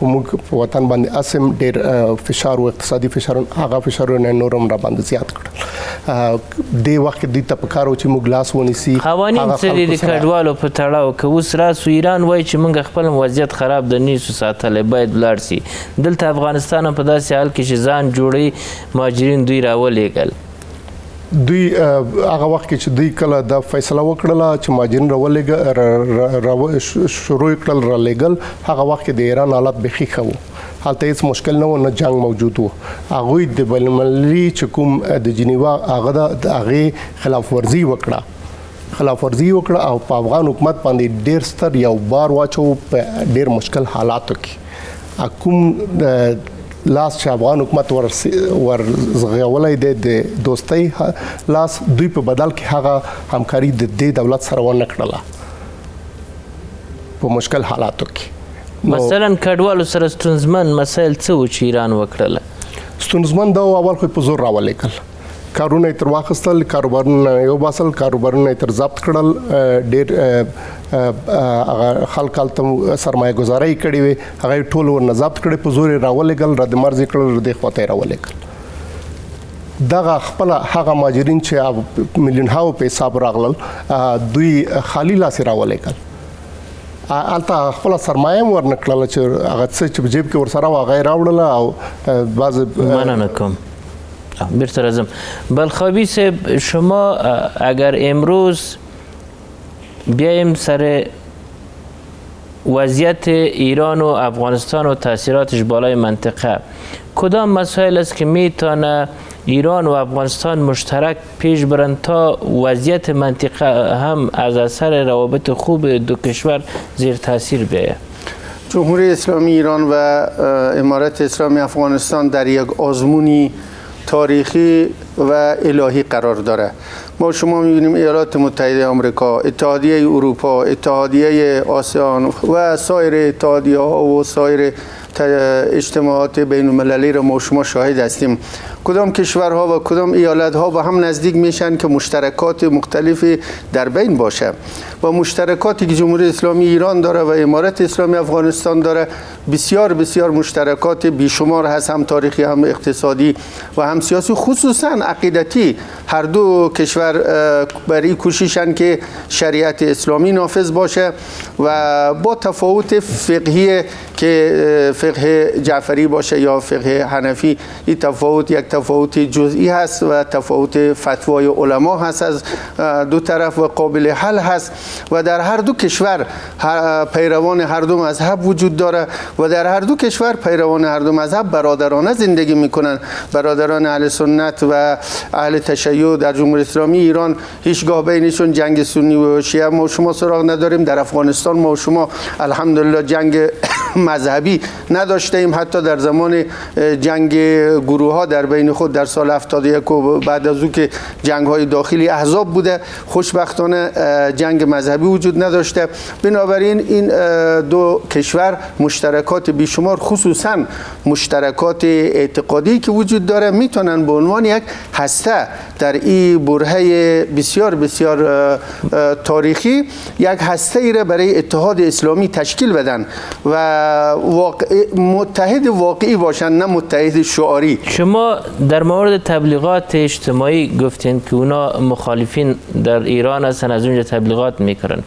په موږ په وطن باندې اسم ډېر فشار و اقتصادي فشارونه هغه فشارونه نور هم را باندې زیات کړل دې وخت کې دوی ته پکار و چې موږ لاس ونیسي قوانین څه دي د کډوالو په تړاو که اوس راسو ایران وایي چې موږ خپل وضعیت خراب د نیسو ساتلی باید ولاړ سي دلته افغانستان هم په داسې حال کې چې ځان جوړوي مهاجرین دوی راولېږل دوی هغه وخت کې چې دوی کله دا فیصله وکړله چې مهاجرین شروع کړل رالیږل هغه وخت کې د ایران حالات بیخي ښه وو هلته هیڅ مشکل نه و نه جنگ موجود و هغوی د بین المللي چې کوم د جنیوا هغه د هغې خلاف ورزي وکړه او په افغان حکومت باندې ډېر ستر یو بار واچو په ډېر مشکل حالاتو کې کوم لاس چې افغان حکومت ورزغولی دی د دوستۍ لاس دوی په بدل کې هغه همکاري د دې دولت سره ونه کړله په مشکل حالاتو کې مثلا کډوالو سره ستونزمن مسایل څه و چې ایران وکړله ستونزمن دا اول خو په زور راولېږل کارونه یې تر واخیستل کاروبارونه یې وباسل کاروبارونه یې تر ضبط کړل ډېر خلک هلته سرمایه ګزارۍ کړې وې هغه یې ټول ورنه ضبط کړې په زور یې راولېږل ردمرز یې کړل دې خواته یې راولېږل دغه خپله هغه مهاجرین چې میلیونهاو په حساب راغلل دوی خالي لاسې راولېږل هلته خپله سرمایه هم ورنه کړله چې هغه څه چې په جیب کې ورسره وه هغه یې راوړله او بعضې مننه کوم بیرته راځم بلخابی صاحب شما اگر امروز بیایم سر وضعیت ایران و افغانستان و تاثیراتش بالای منطقه کدام مسائل است که میتونه ایران و افغانستان مشترک پیش برند تا وضعیت منطقه هم از اثر روابط خوب دو کشور زیر تاثیر بیاید جمهوری اسلامی ایران و امارت اسلامی افغانستان در یک آزمونی تاریخی و الهی قرار داره ما شما می‌بینیم ایالات متحده آمریکا اتحادیه اروپا اتحادیه آسیان و سایر اتحادیه‌ها و سایر اجتماعات بین المللی را ما شما شاهد هستیم کدام کشورها و کدام ایالتها با هم نزدیک میشن که مشترکات مختلفی در بین باشه و مشترکاتی که جمهوری اسلامی ایران داره و امارت اسلامی افغانستان داره بسیار بسیار مشترکات بیشمار هست، هم تاریخی هم اقتصادی و هم سیاسی، خصوصا عقیدتی. هر دو کشور برای کوششن که شریعت اسلامی نافذ باشه و با تفاوت فقهی که فقه جعفری باشه یا فقه حنفی، این تفاوت یک تفاوت جزئی هست و تفاوت فتوای علما هست از دو طرف و قابل حل هست و در هر دو کشور پیروان هر دو مذهب وجود داره و در هر دو کشور پیروان هر دو مذهب برادرانه زندگی میکنن. برادران اهل سنت و اهل تشیع در جمهوری اسلامی ایران هیچگاه بینشون جنگ سنی و شیعه ما شما سراغ نداریم. در افغانستان ما شما الحمدلله جنگ مذهبی نداشته ایم. حتی در زمان جنگ گروه ها در بین خود در سال 71 و بعد از او که جنگ های داخلی احزاب بوده، خوشبختانه جنگ مذهبی وجود نداشته. بنابراین این دو کشور مشترکات بیشمار، خصوصا مشترکات اعتقادی که وجود داره، میتونن به عنوان یک هسته در این برهه بسیار بسیار تاریخی یک هسته ای را برای اتحاد اسلامی تشکیل بدن و متحد واقعی باشن، نه متحد شعاری. شما در مورد تبلیغات اجتماعی گفتین که اونا مخالفین در ایران هستن، از اونجا تبلیغات میکنن.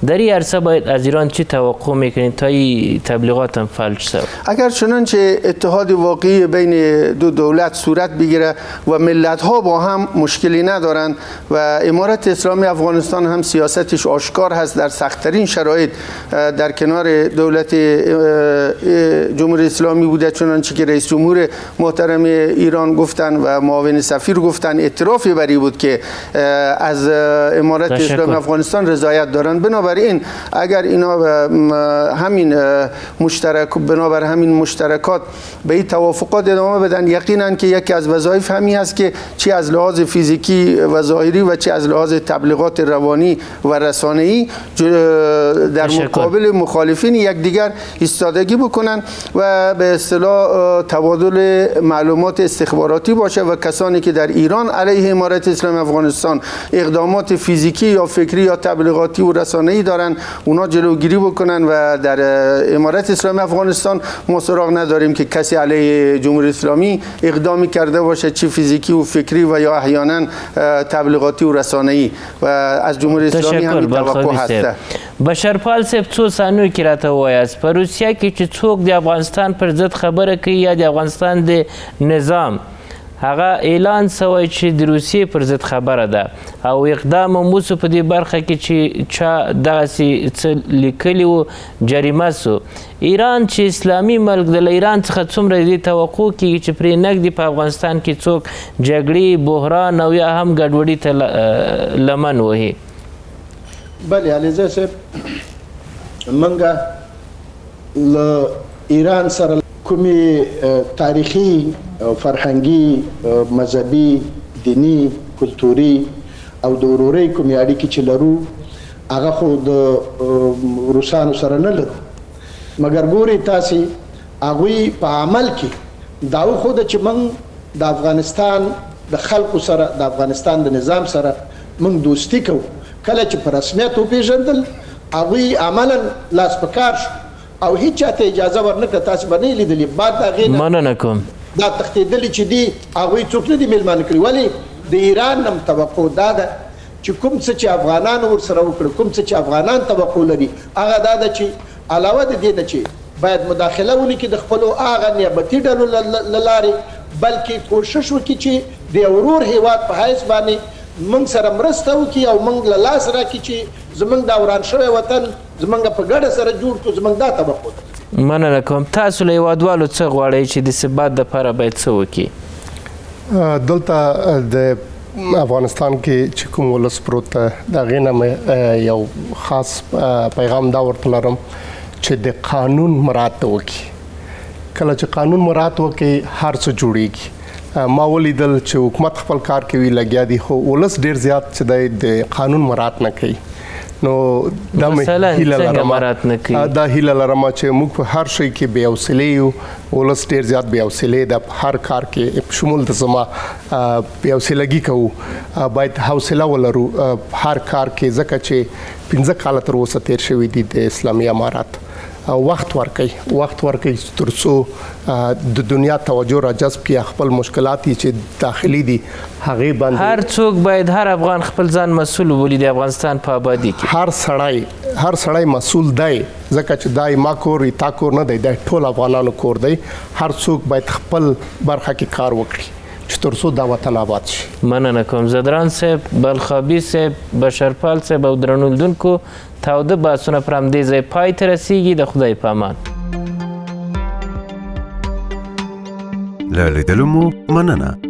در این عرصه باید از ایران چی توقع میکنین تا این تبلیغات هم فلج شود؟ اگر چنانچه اتحاد واقعی بین دو دولت صورت بگیره و ملت ها با هم مشکلی ندارن و امارت اسلامی افغانستان هم سیاستش آشکار هست در سخت‌ترین شرایط در کنار دولت جمهوری اسلامی بوده، چنانچه که رئیس جمهور محترم ایران گفتن و معاون سفیر گفتن اعترافی بری بود که از امارت اسلامی افغانستان رضایت دارن. بنابراین اگر اینا همین بنابر همین مشترکات به این توافقات ادامه بدن، یقینا که یکی از وظایف همین است که چی از لحاظ فیزیکی و ظاهری و چی از لحاظ تبلیغات روانی و رسانه‌ای در مقابل مخالفین یکدیگر ایستادگی بکنن و به اصطلاح تبادل معلومات استخباراتی باشه و کسانی که در ایران علیه امارت اسلامی افغانستان اقدامات فیزیکی یا فکری یا تبلیغاتی و رسانه‌ای دارن، اونا جلوگیری بکنن و در امارت اسلامی افغانستان ما سراغ نداریم که کسی علیه جمهوری اسلامی اقدامی کرده باشه، چی فیزیکی و فکری و یا احیانا تبلیغاتی و رسانه‌ای، و از جمهوری اسلامی هم توقع هست. بشرپال صاحب څو ثانیو کې راته ووایاست په روسیه کې چې څوک د افغانستان پر ضد خبره کوي یا د افغانستان د نظام هغه اعلان سوی چې د روسیې پر ضد خبره ده او اقدام هم وسو په دې برخه کې چې چا دغسې څه لیکلي وو جریمه سو. ایران چې اسلامي ملک د ایران څخه څومره دې توقع کېږي چې پرې نږدې په افغانستان کې څوک جګړې، بحران او یا هم ګډوډي ته لمن وهي؟ بله علیزه صاحب، منګه له ایران سره کومې تاریخي، فرهنګي، مذهبي، دینی، کلتوري او د ورورۍ کومې اړیکې چې لرو هغه خو د روسانو سره نه لرو، مګر ګورئ تاسې هغوی په عمل کې دا وښوده چې موږ د افغانستان د خلکو سره، د افغانستان د نظام سره موږ دوستي کوو. کله چې په رسمیت وپېژندل هغوی عملا لاس په کار شو او هیڅ چاته اجازه ورنکړه. تاسې به نه یې لیدلي بعد د هغې نه مننه کوم دا تښتېدلي چې دي هغوی څوک نه دي میلمانه کړي. ولې د ایران هم توقع دا ده چې کوم څه چې افغانانو ورسره وکړه، کوم څه چې افغانان توقع لري، هغه دا ده چې علاوه د دې نه چې باید مداخله ونه کړي د خپلو هغه نیابتي ډلو له لارې، بلکې کوشش وکړي چې د یو ورور هېواد په حیث باندې موږ سره مرسته وکړي او موږ له لاس راکړي چې زموږ دا وران شوی وطن زموږ په ګډه سره جوړ کړو. زموږ دا توقع ده. مننه کوم. تاسو له هېوادوالو څه غواړئ چې د ثبات دپاره باید څه وکړي؟ دلته د افغانستان کې چې کوم ولس پروت ده د هغې نه یو خاص پیغام دا ورته لرم چې د قانون مراعات وکړي. کله چې قانون مراعات وکړي هر څه جوړیږي. ما ولیدل چې حکومت خپل کار کوي لګیا دي، خو ولس ډیر زیات چې د قانون مراعات نه کوي. نو دا مې مثلاً هیله څنګه لرم مراعات نه کوي؟ دا هیله لرم چې موږ په هر شي کې بې حوصلې یو، ولس ډېر زیات بې حوصلې ده په هر کار کې، شمول د زما بې حوصلګي کوو، باید حوصله ولرو هر کار کې، ځکه چې 15 کاله تر اوسه تیر شوي دي د اسلامي امارات. وخت ورکوي تر څو د دنیا توجه را جذب کړي، خپل مشکلات چې داخلي دي هغې باندې هر څوک باید هر افغان خپل ځان مسؤل وبولي د افغانستان په آبادي کې. هر سړی مسؤل دی، ځکه چې دا ما کور تا کور نه دی، دا ټول افغانانو کور دی. هر څوک باید خپل برخه کې کار وکړي چې تر څو دا وطن آباد شي. مننه کوم زدران صاحب، بلخابي صاحب، بشرپال صاحب او درنو لیدونکو، تاوده بحثونه پر همدې ځای پای ته رسیږي. د خدای په امان. له لیدلو مو مننه.